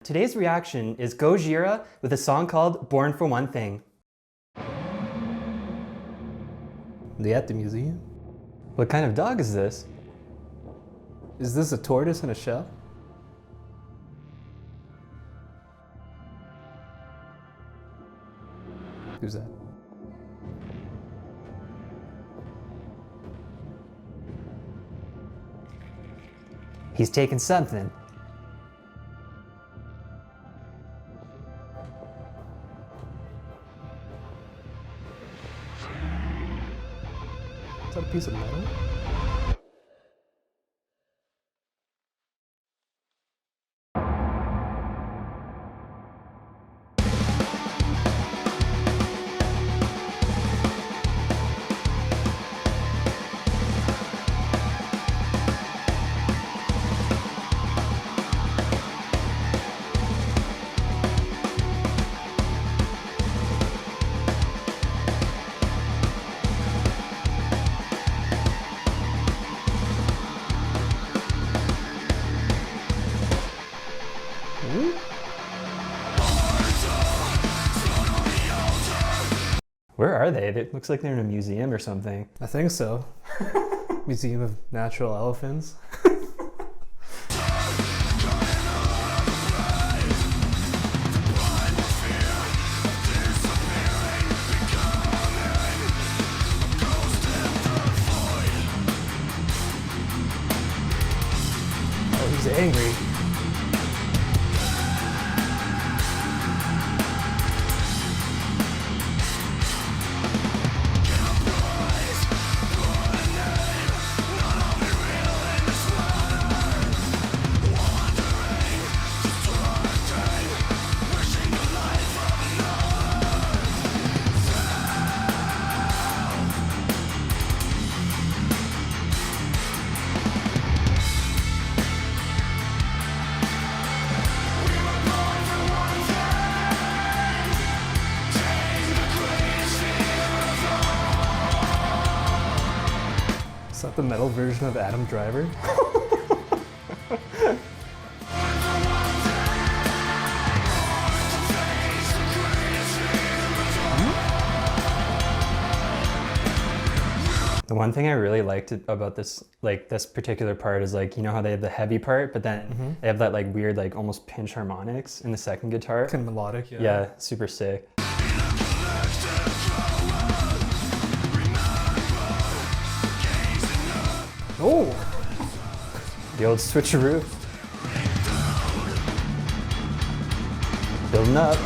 Today's reaction is Gojira with a song called Born for One Thing. They at the museum? What kind of dog is this? Is this a tortoise in a shell? Who's that? He's taking something. Is that a piece of metal? Where are they? It looks like they're in a museum or something. I think so. Museum of Natural Elephants. Oh, he's angry. Is that the metal version of Adam Driver? The one thing I really liked about this, this particular part is you know how they have the heavy part, but then they have that weird, almost pinch harmonics in the second guitar. Kind of melodic, yeah. Yeah, super sick. Oh! The old switcheroo. Building up.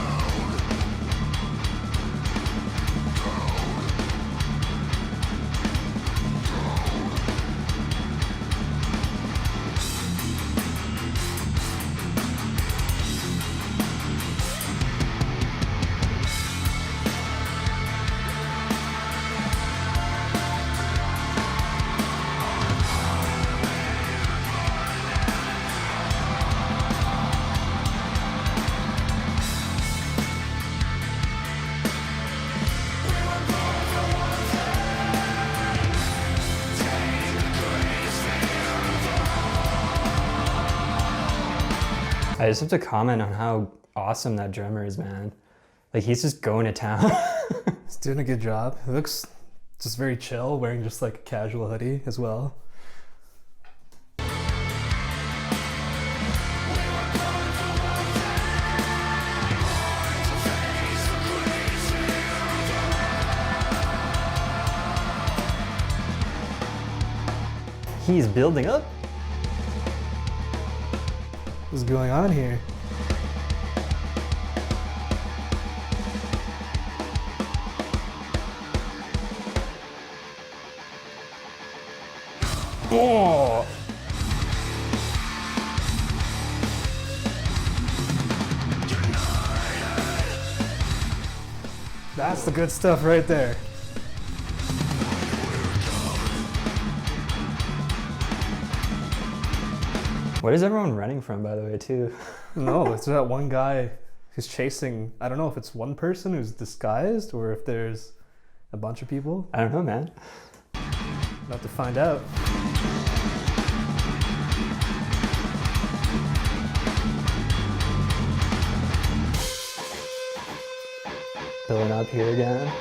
I just have to comment on how awesome that drummer is, man. He's just going to town. He's doing a good job. He looks just very chill, wearing just a casual hoodie as well. He's building up. What's going on here? Oh! That's the good stuff right there. What is everyone running from, by the way, too? No, it's that one guy who's chasing, I don't know if it's one person who's disguised or if there's a bunch of people. I don't know, man. About to find out. filling up here again.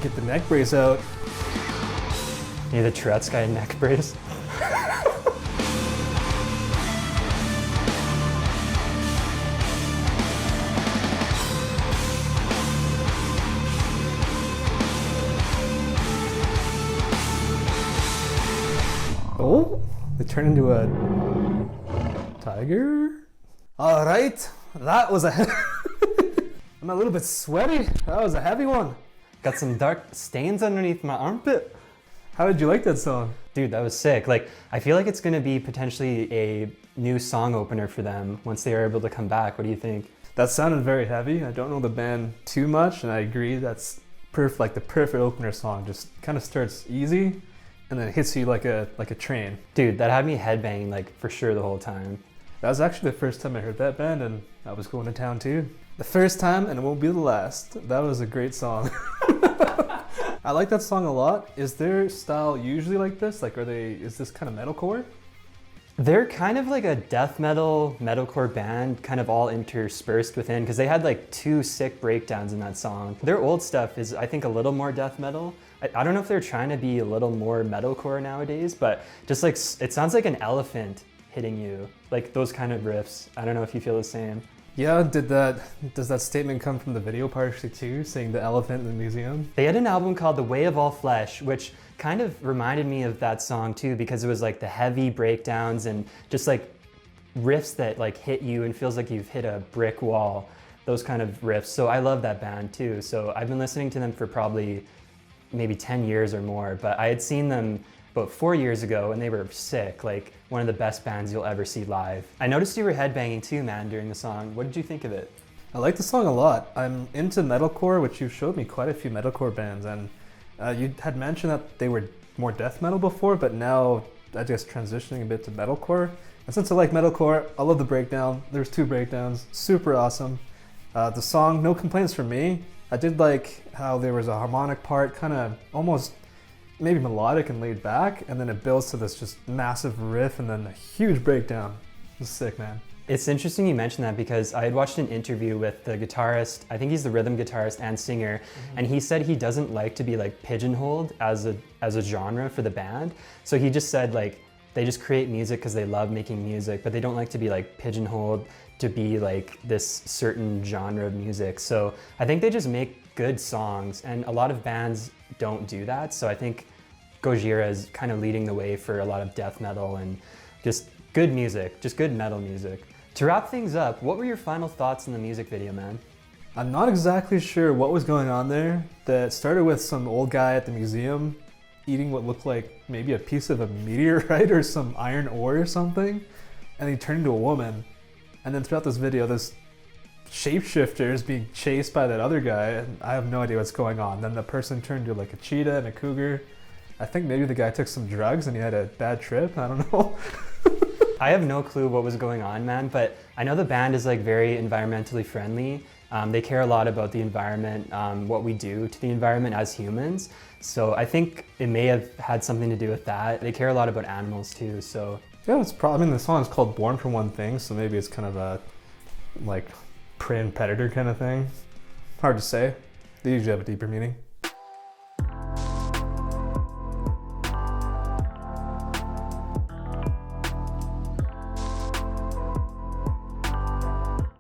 Get the neck brace out. Need the Tourette's guy neck brace. Oh, they turn into a tiger. All right, that was a. I'm a little bit sweaty. That was a heavy one. Got some dark stains underneath my armpit. How did you like that song? Dude, that was sick. Like, I feel like it's gonna be potentially a new song opener for them once they are able to come back. What do you think? That sounded very heavy. I don't know the band too much, and I agree that's like the perfect opener song. Just kind of starts easy, and then hits you like a train. Dude, that had me headbanging like for sure the whole time. That was actually the first time I heard that band, and I was going to town too. The first time, and it won't be the last. That was a great song. I like that song a lot. Is their style usually like this? Like, is this kind of metalcore? They're kind of like a death metal, metalcore band, kind of all interspersed within, because they had like 2 sick breakdowns in that song. Their old stuff is, I think, a little more death metal. I don't know if they're trying to be a little more metalcore nowadays, but just like, it sounds like an elephant hitting you, like those kind of riffs. I don't know if you feel the same. Yeah, does that statement come from the video partially too, saying the elephant in the museum? They had an album called The Way of All Flesh, which kind of reminded me of that song too, because it was like the heavy breakdowns and just like riffs that like hit you and feels like you've hit a brick wall, those kind of riffs. So I love that band too. So I've been listening to them for probably maybe 10 years or more, but I had seen them about 4 years ago and they were sick, like one of the best bands you'll ever see live. I noticed you were headbanging too, man, during the song. What did you think of it? I like the song a lot. I'm into metalcore, which you showed me quite a few metalcore bands, and you had mentioned that they were more death metal before, but now I guess transitioning a bit to metalcore. And since I like metalcore, I love the breakdown. There's 2 breakdowns, super awesome. The song, no complaints from me. I did like how there was a harmonic part, kind of almost maybe melodic and laid back, and then it builds to this just massive riff and then a huge breakdown. It's sick, man. It's interesting you mentioned that because I had watched an interview with the guitarist, I think he's the rhythm guitarist and singer, and he said he doesn't like to be like pigeonholed as a genre for the band. So he just said like they just create music because they love making music, but they don't like to be like pigeonholed to be like this certain genre of music. So I think they just make good songs, and a lot of bands don't do that. So I think Gojira is kind of leading the way for a lot of death metal and just good music, just good metal music. To wrap things up, what were your final thoughts on the music video, man? I'm not exactly sure what was going on there. That started with some old guy at the museum eating what looked like maybe a piece of a meteorite or some iron ore or something, and he turned into a woman. And then throughout this video, this shapeshifter is being chased by that other guy, and I have no idea what's going on. Then the person turned to like a cheetah and a cougar. I think maybe the guy took some drugs and he had a bad trip. I don't know. I have no clue what was going on, man, but I know the band is like very environmentally friendly. They care a lot about the environment, what we do to the environment as humans. So I think it may have had something to do with that. They care a lot about animals too, so. Yeah, it's probably, I mean, the song is called Born for One Thing, so maybe it's kind of a like prey and predator kind of thing. Hard to say. They usually have a deeper meaning.